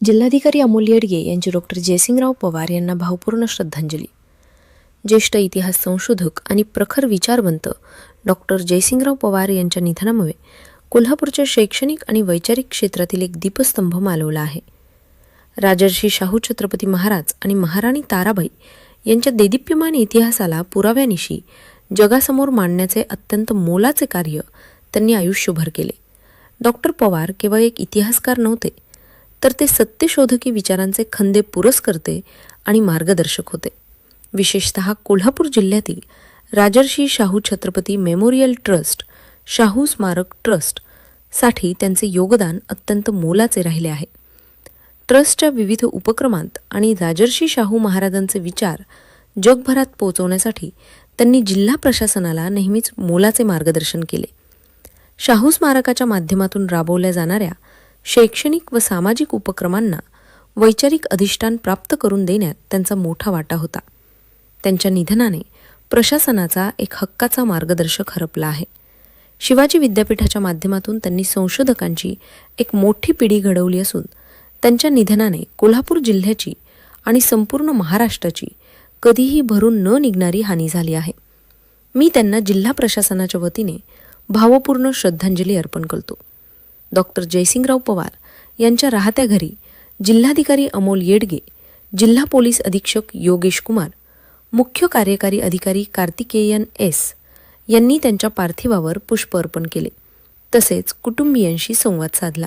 जिल्हाधिकारी अमोल येडगे यांची डॉक्टर जयसिंगराव पवार यांना भावपूर्ण श्रद्धांजली. ज्येष्ठ इतिहास संशोधक आणि प्रखर विचारवंत डॉक्टर जयसिंगराव पवार यांच्या निधनामुळे कोल्हापूरच्या शैक्षणिक आणि वैचारिक क्षेत्रातील एक दीपस्तंभ मालवला आहे. राजर्षी शाहू छत्रपती महाराज आणि महाराणी ताराबाई यांच्या देदीप्यमान इतिहासाला पुराव्यानिशी जगासमोर मांडण्याचे अत्यंत मोलाचे कार्य त्यांनी आयुष्यभर केले. डॉक्टर पवार केवळ एक इतिहासकार नव्हते, तर ते सत्यशोधकी विचारांचे खंदे पुरस्कर्ते आणि मार्गदर्शक होते. विशेषतः कोल्हापूर जिल्ह्यातील राजर्षी शाहू छत्रपती मेमोरियल ट्रस्ट, शाहू स्मारक ट्रस्ट साठी त्यांचे योगदान अत्यंत मोलाचे राहिले आहे. ट्रस्टच्या विविध उपक्रमांत आणि राजर्षी शाहू महाराजांचे विचार जगभरात पोहोचवण्यासाठी त्यांनी जिल्हा प्रशासनाला नेहमीच मोलाचे मार्गदर्शन केले. शाहू स्मारकाच्या माध्यमातून राबवल्या जाणाऱ्या शैक्षणिक व सामाजिक उपक्रमांना वैचारिक अधिष्ठान प्राप्त करून देण्यात त्यांचा मोठा वाटा होता. त्यांच्या निधनाने प्रशासनाचा एक हक्काचा मार्गदर्शक हरपला आहे. शिवाजी विद्यापीठाच्या माध्यमातून त्यांनी संशोधकांची एक मोठी पिढी घडवली असून त्यांच्या निधनाने कोल्हापूर जिल्ह्याची आणि संपूर्ण महाराष्ट्राची कधीही भरून न निघणारी हानी झाली आहे. मी त्यांना जिल्हा प्रशासनाच्या वतीने भावपूर्ण श्रद्धांजली अर्पण करतो. डॉक्टर जयसिंगराव पवार यांच्या राहत्या घरी जिल्हाधिकारी अमोल येडगे, जिल्हा पोलीस अधीक्षक योगेश कुमार, मुख्य कार्यकारी अधिकारी कार्तिकेयन एस यांनी त्यांच्या पार्थिवावर पुष्प अर्पण केले, तसेच कुटुंबियांशी संवाद साधला.